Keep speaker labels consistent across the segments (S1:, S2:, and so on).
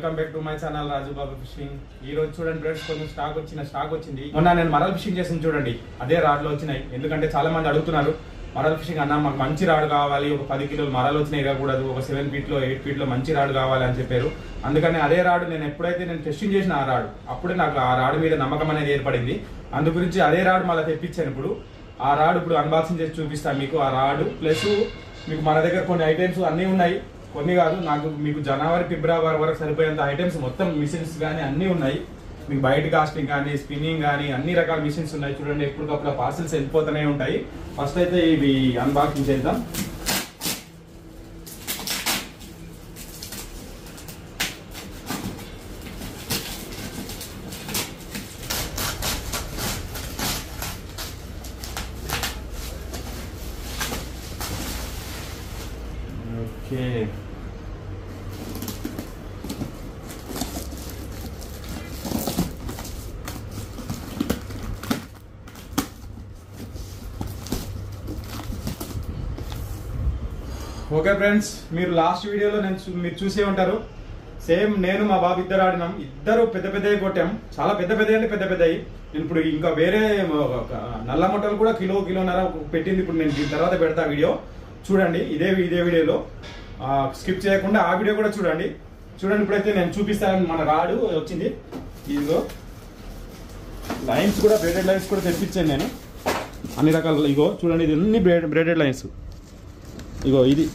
S1: Welcome back to my channel Raju Babu fishing. ఈ రోజు చూడండి ఫ్రెండ్స్, కొంచెం స్టాక్ వచ్చింది. మొన్న నేను మరల్ ఫిషింగ్ చేసింది చూడండి, అదే రాడ్లు వచ్చినాయి. ఎందుకంటే చాలా మంది అడుగుతున్నారు మరల్ ఫిషింగ్ అన్న మాకు మంచి రాడ్ కావాలి, ఒక 10 కిలోలు మరలు వచ్చినాయి కాకూడదు, ఒక 7 ఫీట్లో 8 ఫీట్లో మంచి రాడ్ కావాలి అని చెప్పారు. అందుకని అదే రాడ్ నేను ఎప్పుడైతే టెస్టింగ్ చేసిన ఆ రాడ్, అప్పుడే నాకు ఆ రాడ్ మీద నమ్మకం అనేది ఏర్పడింది. అందు గురించి అదే రాడ్ మళ్ళీ తెప్పించాను. ఇప్పుడు ఆ రాడ్ ఇప్పుడు అన్బాక్సింగ్ చేసి చూపిస్తాను మీకు. ఆ రాడ్ ప్లస్ మీకు మన దగ్గర కొన్ని ఐటమ్స్ అన్నీ ఉన్నాయి, కొన్ని కాదు, నాకు మీకు జనవరి ఫిబ్రవరి వరకు సరిపోయేంత ఐటమ్స్ మొత్తం మిషన్స్ కానీ అన్నీ ఉన్నాయి. మీకు బయట కాస్టింగ్ కానీ స్పిన్నింగ్ కానీ అన్ని రకాల మిషన్స్ ఉన్నాయి. చూడండి, ఎప్పటికప్పుడు పార్సల్స్ వెళ్ళిపోతూనే ఉంటాయి. ఫస్ట్ అయితే ఇవి అన్బాక్సింగ్ చేద్దాం. ఓకే, ఓకే ఫ్రెండ్స్, మీరు లాస్ట్ వీడియోలో మీరు చూసే ఉంటారు. సేమ్ నేను మా బాబు ఇద్దరు ఆడినాం, ఇద్దరు పెద్ద పెద్దవి కొట్టాం. చాలా పెద్ద అంటే పెద్ద పెద్దవి. నేను ఇప్పుడు ఇంకా వేరే నల్ల మొట్టలు కూడా కిలోన్నర పెట్టింది. ఇప్పుడు నేను దీని తర్వాత పెడతా వీడియో చూడండి. ఇదే వీడియోలో స్కిప్ చేయకుండా ఆ వీడియో కూడా చూడండి. ఇప్పుడైతే నేను చూపిస్తాను. మన రాడు వచ్చింది, ఇదిగో లైన్స్ కూడా బ్రేడెడ్ లైన్స్ కూడా తెప్పించాను నేను, అన్ని రకాల. ఇగో చూడండి, ఇది అన్ని బ్రేడెడ్ లైన్స్. ఇగో ఇది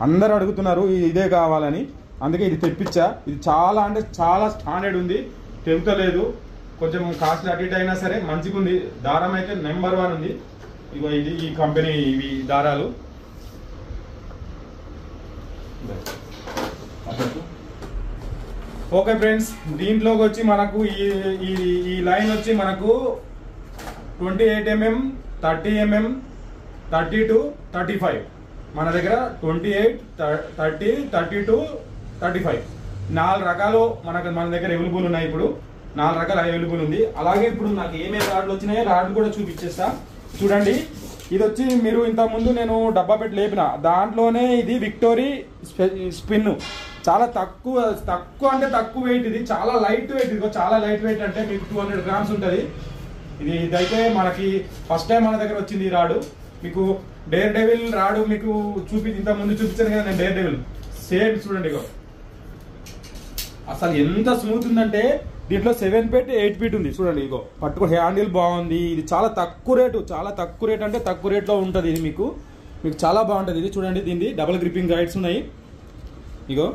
S1: అందరు అడుగుతున్నారు ఇదే కావాలని, అందుకే ఇది తెప్పించా. ఇది చాలా అంటే చాలా స్టాండర్డ్ ఉంది, తెగుతలేదు. కొంచెం కాస్ట్ అటు ఇటు అయినా సరే మంచిగా ఉంది. దారం అయితే నెంబర్ 1 ఉంది. ఇగో ఇది ఈ కంపెనీ ఇవి దారాలు. ఓకే ఫ్రెండ్స్, దీంట్లోకి వచ్చి మనకు ఈ లైన్ వచ్చి మనకు 28 mm, 30 mm, 32, 35. మన దగ్గర 28, 30, 32, 35 4 రకాలు మన దగ్గర అవైలబుల్ ఉన్నాయి. ఇప్పుడు 4 రకాలు అవైలబుల్ ఉంది. అలాగే ఇప్పుడు నాకు ఏమేమి రాడ్లు వచ్చినాయో రాడ్లు కూడా చూపించేస్తా. చూడండి, ఇది వచ్చి మీరు ఇంతకుముందు నేను డబ్బా పెట్టి లేపిన దాంట్లోనే ఇది విక్టోరీ స్పిన్. చాలా తక్కువ అంటే తక్కువ వెయిట్. ఇది చాలా లైట్ వెయిట్. ఇదిగో చాలా లైట్ వెయిట్ అంటే మీకు 200 గ్రామ్స్ ఉంటుంది. ఇదైతే మనకి ఫస్ట్ టైం మన దగ్గర వచ్చింది ఈ రాడు. మీకు డేర్ డెవిల్ రాడు మీకు ఇంత ముందు చూపించాను కదా నేను, డేర్ డెవిల్ సేమ్. చూడండి, ఇగో అసలు ఎంత స్మూత్ ఉందంటే దీంట్లో 7 ఫీట్ 8 ఫీట్ ఉంది. చూడండి, ఇగో పట్టుకో, హ్యాండిల్ బాగుంది. ఇది చాలా తక్కువ రేటు అంటే తక్కువ రేట్లో ఉంటుంది. ఇది మీకు చాలా బాగుంటుంది. ఇది చూడండి, దీన్ని డబుల్ గ్రిప్పింగ్ గైడ్స్ ఉన్నాయి. ఇగో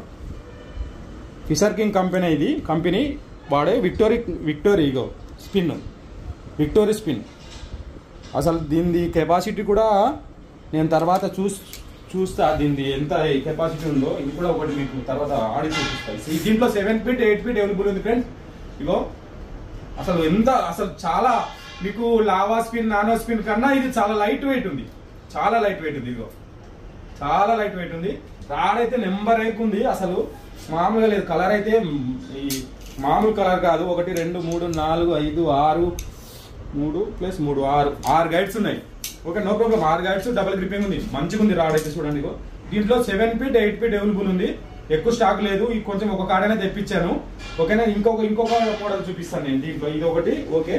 S1: ఫిషర్ కింగ్ కంపెనీ, ఇది కంపెనీ వాడే విక్టోరీ ఇగో విక్టోరీ స్పిన్. అసలు దీని కెపాసిటీ కూడా నేను తర్వాత చూస్తా దీనిది ఎంత కెపాసిటీ ఉందో. ఇది కూడా ఒకటి మీకు తర్వాత ఆడి చూపిస్తాయి. దీంట్లో 7 ఫీట్ 8 ఫీట్ అవైలబుల్ ఉంది ఫ్రెండ్స్. ఇగో అసలు చాలా మీకు లావా స్పిన్ నానో స్పిన్ కన్నా ఇది చాలా లైట్ వెయిట్ ఉంది. ఇగో చాలా లైట్ వెయిట్ ఉంది. రాడ్ అయితే నెంబర్ 1 ఉంది. అసలు మామూలుగా లేదు. కలర్ అయితే ఈ మామూలు కలర్ కాదు. 1 2 3 4 5 6 3 + 3 6 గైడ్స్ ఉన్నాయి. Okay, no problem. 6 guides, double gripping ఉంది. మంచిగా ఉంది రాడ్ అయితే. చూడండి, దీంట్లో 7 ఫీట్ 8 ఫీట్ అవైలబుల్ ఉంది. ఎక్కువ స్టాక్ లేదు. కొంచెం ఒక కాడనే తెప్పించాను. ఓకేనా, ఇంకొక మోడల్ చూపిస్తాను నేను దీంట్లో. ఇది ఒకటి. ఓకే,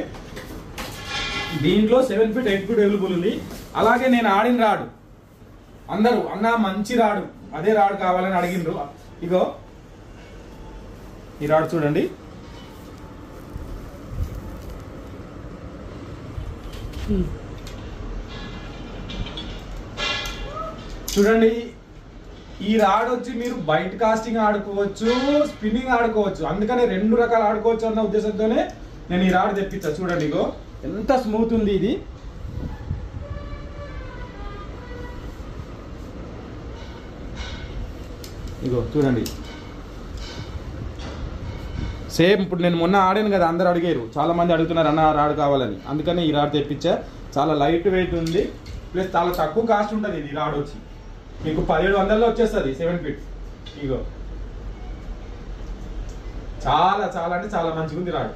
S1: దీంట్లో 7 ఫీట్ 8 ఫీట్ అవైలబుల్ ఉంది. అలాగే నేను ఆడిన రాడు అందరూ అన్న మంచి రాడు, అదే రాడు కావాలని అడిగిండ్రు. ఇగో ఈ రాడ్ చూడండి. ఈ రాడ్ వచ్చి మీరు బయట కాస్టింగ్ ఆడుకోవచ్చు, స్పిన్నింగ్ ఆడుకోవచ్చు. అందుకని 2 రకాలు ఆడుకోవచ్చు అన్న ఉద్దేశంతోనే నేను ఈ రాడ్ తెప్పించా. చూడండి, ఇగో ఎంత స్మూత్ ఉంది ఇది. ఇగో చూడండి, సేమ్ ఇప్పుడు నేను మొన్న ఆడాను కదా, అందరు అడిగారు, చాలా మంది అడుగుతున్నారు అన్న రాడ్ కావాలని. అందుకని ఈ రాడ్ తెప్పించా. చాలా లైట్ వెయిట్ ఉంది, ప్లస్ చాలా తక్కువ కాస్ట్ ఉంటుంది. ఇది రాడ్ వచ్చి మీకు 1700లో వచ్చేస్తుంది 7 ఫీట్. ఇగో చాలా అంటే చాలా మంచిగా ఉంది రాడ్.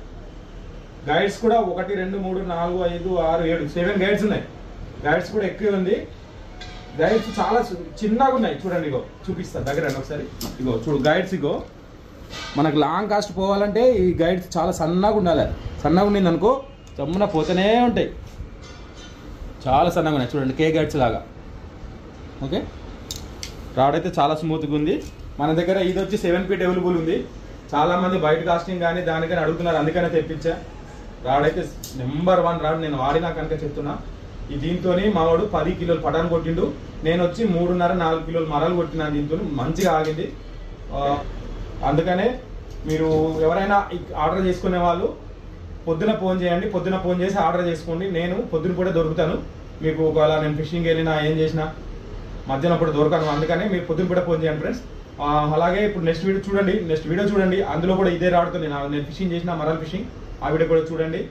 S1: గైడ్స్ కూడా 1 2 3 4 5 6 7 గైడ్స్ ఉన్నాయి. గైడ్స్ కూడా ఎక్కువ ఉంది. గైడ్స్ చాలా చిన్నగా ఉన్నాయి చూడండి. ఇగో చూపిస్తా దగ్గర ఒకసారి. ఇగో చూడు గైడ్స్. ఇగో మనకు లాంగ్ కాస్ట్ పోవాలంటే ఈ గైడ్స్ చాలా సన్నగా ఉండాలి. సన్నగా ఉండింది అనుకో చమ్మున పోతూనే ఉంటాయి. చాలా సన్నగా ఉన్నాయి చూడండి, కే గైడ్స్ లాగా. ఓకే, రాడ్ అయితే చాలా స్మూత్గా ఉంది. మన దగ్గర ఇది వచ్చి 7 ఫీట్ అవైలబుల్ ఉంది. చాలామంది బయట కాస్టింగ్ కానీ దానికని అడుగుతున్నారు, అందుకనే తెప్పించా. రాడ్ అయితే నెంబర్ 1 రాడ్. నేను వాడినా కనుక చెప్తున్నా. ఈ దీంతో మావాడు 10 కిలోలు పటాన్ కొట్టిండు. నేను వచ్చి 3.5-4 కిలోలు మరలు కొట్టినా. దీంతో మంచిగా ఆగింది. అందుకనే మీరు ఎవరైనా ఆర్డర్ చేసుకునే వాళ్ళు పొద్దున ఫోన్ చేయండి. పొద్దున ఫోన్ చేసి ఆర్డర్ చేసుకోండి. నేను పొద్దున కూడా దొరుకుతాను మీకు. ఒకవేళ నేను ఫిషింగ్ వెళ్ళినా ఏం చేసినా మధ్యాహ్నం కూడా దొరకను. అందుకనే మీరు పొద్దున కూడా ఫోన్ చేయండి ఫ్రెండ్స్. అలాగే ఇప్పుడు నెక్స్ట్ వీడియో చూడండి. అందులో కూడా ఇదే రాడుతో నేను ఫిషింగ్ చేసిన మరల్ ఫిషింగ్, ఆ వీడియో కూడా చూడండి.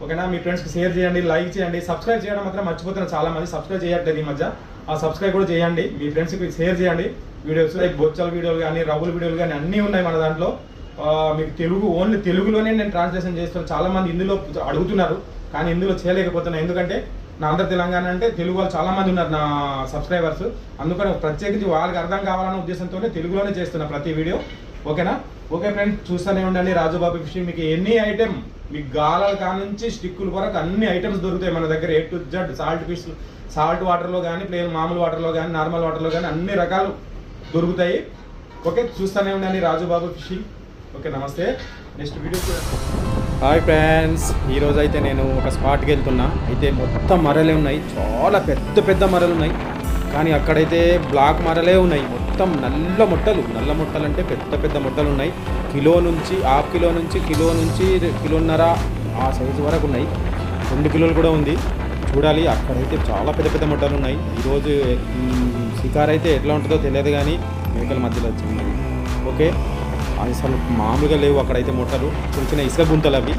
S1: ఓకేనా? మీ ఫ్రెండ్స్కి షేర్ చేయండి, లైక్ చేయండి, సబ్స్క్రైబ్ చేయడం మాత్రం మర్చిపోతున్నారు చాలా మంది. సబ్స్క్రైబ్ చేయట్లేదు ఈ మధ్య. ఆ సబ్స్క్రైబ్ కూడా చేయండి. మీ ఫ్రెండ్స్కి షేర్ చేయండి. వీడియోస్ లైక్ బొచ్చల వీడియోలు కానీ రవ్వుల వీడియోలు కానీ అన్నీ ఉన్నాయి మన దాంట్లో. మీకు తెలుగు ఓన్లీ తెలుగులోనే నేను ట్రాన్స్లేషన్ చేస్తాను. చాలా మంది ఇందులో అడుగుతున్నారు కానీ ఇందులో చేయలేకపోతున్నాను. ఎందుకంటే నా ఆంధ్ర తెలంగాణ అంటే తెలుగు వాళ్ళు చాలా మంది ఉన్నారు నా సబ్స్క్రైబర్స్. అందుకని ప్రత్యేకించి వాళ్ళకి అర్థం కావాలన్న ఉద్దేశంతోనే తెలుగులోనే చేస్తున్నా ప్రతి వీడియో. ఓకేనా? ఓకే ఫ్రెండ్స్, చూస్తూనే ఉండండి రాజుబాబు ఫిషింగ్. మీకు ఎన్ని ఐటెం, మీకు గాలాల కానుంచి స్టిక్కుల వరకు అన్ని ఐటమ్స్ దొరుకుతాయి మన దగ్గర. A to Z salt fish, salt వాటర్లో కానీ ప్లేన్ మామూలు వాటర్లో కానీ నార్మల్ వాటర్లో కానీ అన్ని రకాలు దొరుకుతాయి. ఓకే, చూస్తూనే ఉండండి రాజుబాబు ఫిషింగ్. ఓకే, నమస్తే. నెక్స్ట్ వీడియో చూడండి. హాయ్ ఫ్రెండ్స్, ఈరోజు అయితే నేను ఒక స్పాట్కి వెళ్తున్నా. అయితే మొత్తం మరలే ఉన్నాయి, చాలా పెద్ద పెద్ద మరలు ఉన్నాయి. కానీ అక్కడైతే బ్లాక్ మరలే ఉన్నాయి. మొత్తం నల్ల మొట్టలు అంటే పెద్ద పెద్ద మొట్టలు ఉన్నాయి. కిలో నుంచి హాఫ్ కిలో నుంచి కిలోన్నర ఆ సైజు వరకు ఉన్నాయి. 2 కిలోలు కూడా ఉంది. చూడాలి, అక్కడైతే చాలా పెద్ద పెద్ద మొట్టలు ఉన్నాయి. ఈరోజు షికార్ అయితే ఎట్లా ఉంటుందో తెలియదు కానీ మేకల మధ్యలో వచ్చింది. ఓకే, అసలు మామూలుగా లేవు అక్కడైతే మొట్టలు. చిన్న ఇసుక గుంతలు, అవి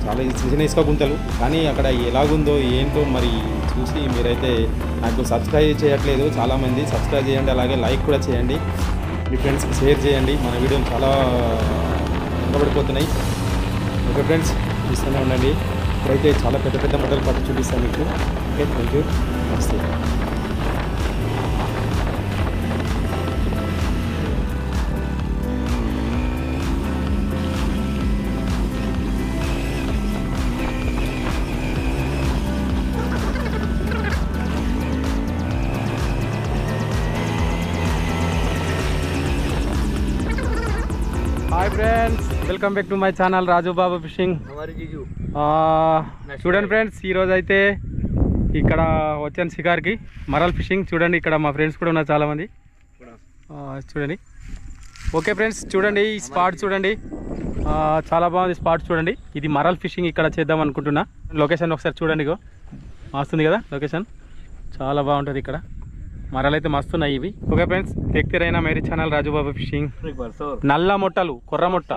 S1: చాలా చిన్న ఇసుక గుంతలు. కానీ అక్కడ ఎలాగుందో ఏంటో మరి చూసి మీరైతే నాకు సబ్స్క్రైబ్ చేయట్లేదు చాలామంది. సబ్స్క్రైబ్ చేయండి, అలాగే లైక్ కూడా చేయండి, మీ ఫ్రెండ్స్కి షేర్ చేయండి. మన వీడియోలు చాలా వెనకబడిపోతున్నాయి. ఓకే ఫ్రెండ్స్, చూస్తూనే ఉండండి. ఇప్పుడైతే చాలా పెద్ద పెద్ద మొట్టలు పట్టు చూపిస్తాను మీకు. ఓకే, థ్యాంక్ యూ, నమస్తే. Hi friends, welcome back to my channel Rajubabu fishing. చూడండి ఫ్రెండ్స్, ఈరోజు అయితే ఇక్కడ వచ్చాను షికార్కి, మరల్ ఫిషింగ్. చూడండి, ఇక్కడ మా ఫ్రెండ్స్ కూడా ఉన్నారు చాలామంది. చూడండి. ఓకే ఫ్రెండ్స్, చూడండి ఈ స్పాట్ చూడండి, చాలా బాగుంది స్పాట్. చూడండి, ఇది మరల్ ఫిషింగ్ ఇక్కడ చేద్దాం అనుకుంటున్నా. లొకేషన్ ఒకసారి చూడండి. ఇగో వస్తుంది కదా లొకేషన్, చాలా బాగుంటుంది ఇక్కడ. మరలు అయితే మస్తున్నాయి ఇవి. ఓకే ఫ్రెండ్స్, తెక్తిరైనా మేరీ ఛానల్ రాజుబాబు ఫిషింగ్. నల్ల మొట్టలు, కొర్ర మొట్ట.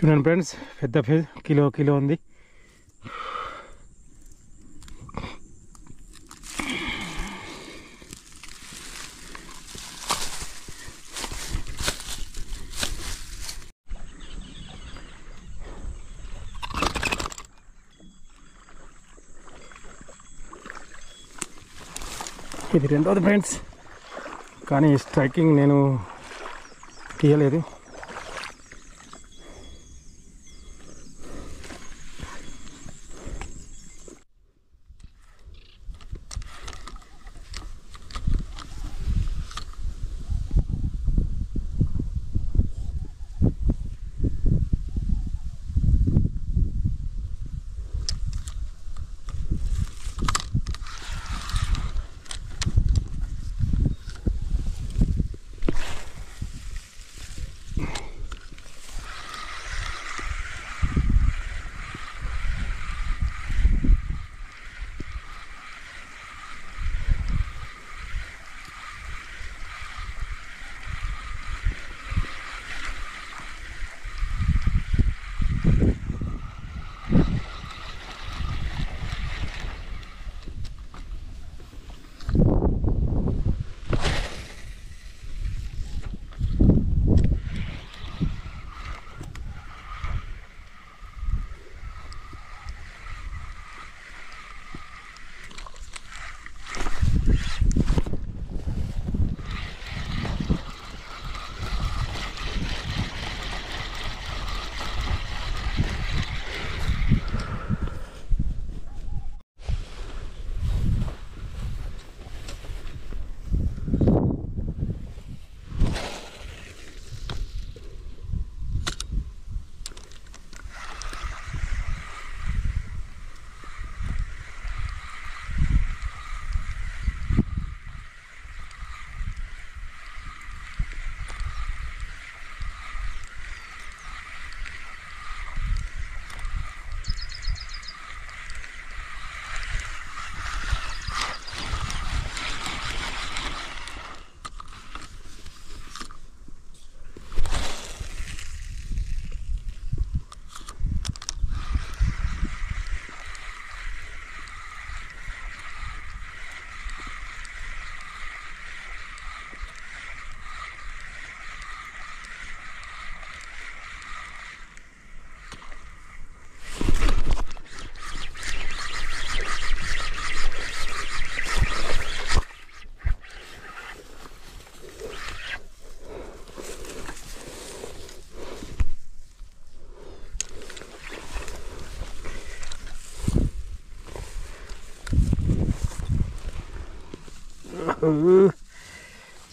S2: చూడండి ఫ్రెండ్స్, పెద్ద కిలో ఉంది. ఇది రెండోది ఫ్రెండ్స్, కానీ స్ట్రైకింగ్ నేను తీయలేదు.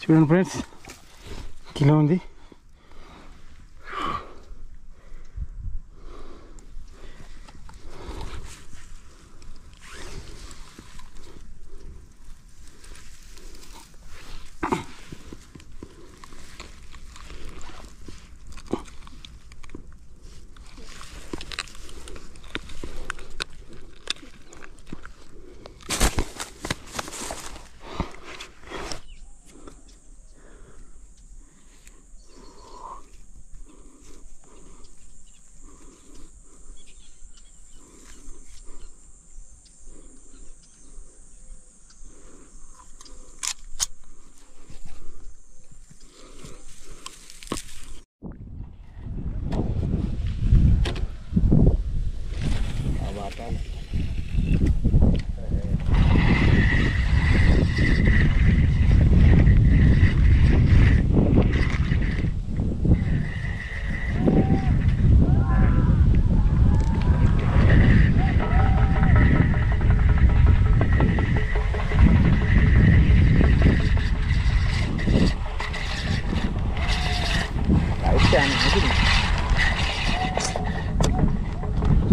S2: చూడండి ఫ్రెండ్స్, కిలో ఉంది.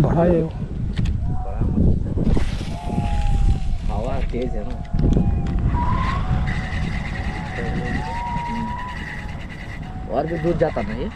S2: बड़ा है वो,
S3: हवा तेज है ना। और भी दूर जाता ना ये।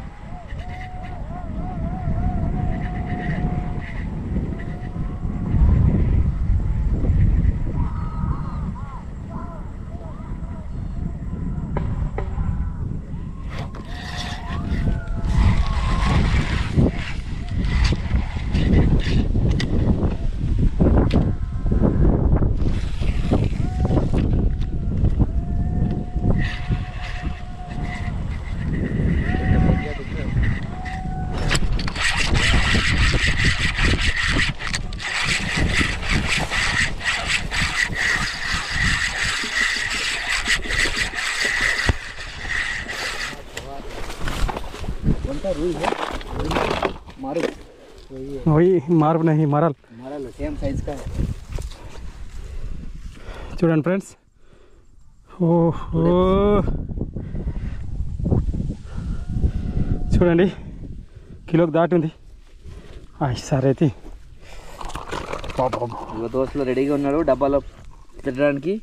S3: मारो
S2: वही मार्ब नहीं मरल
S3: मारा लो सेम साइज का है
S2: చూడండి ఫ్రెండ్స్ ఓహో చూడండి కిలోకి దాటి ఉంది సరే అయితే
S3: ఇక దోస్తులు రెడీగా ఉన్నారు డబ్బాలో పెట్టడానికి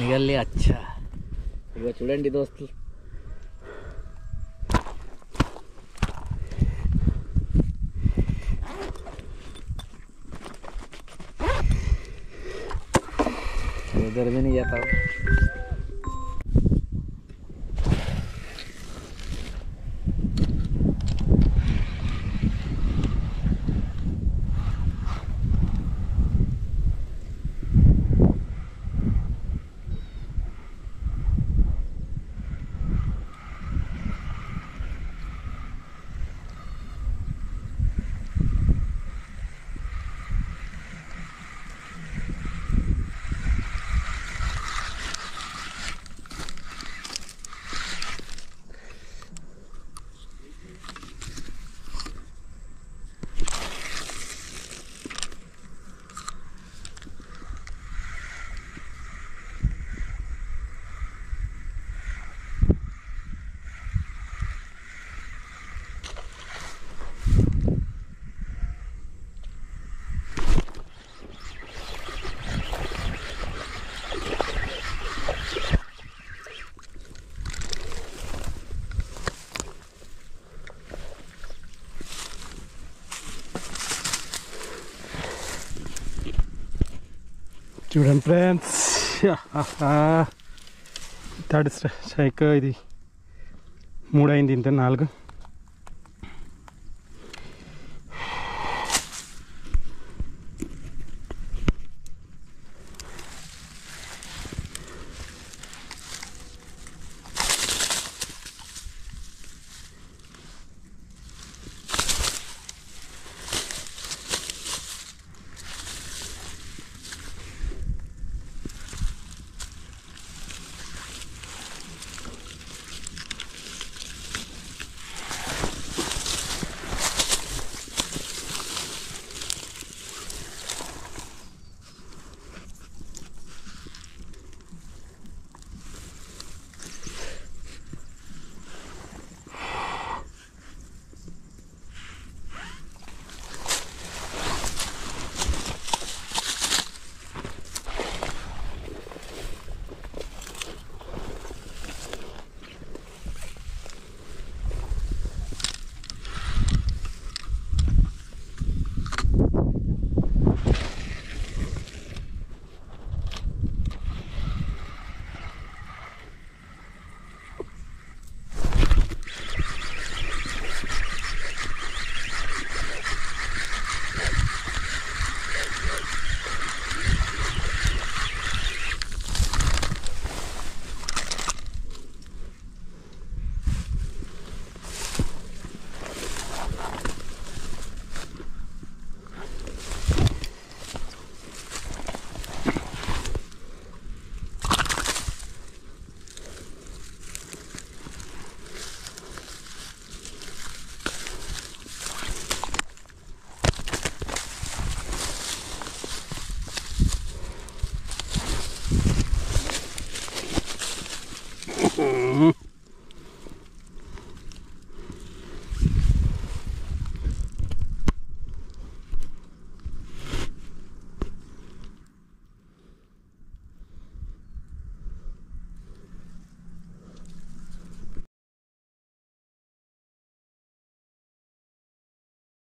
S3: నిగల్లే అచ్చా ఇక చూడండి దోస్తులు उधर भी नहीं जाता
S2: చూడండి ఫ్రెండ్స్ థర్డ్ స్ట్రైక్ ఇది 3 అయింది ఇంత 4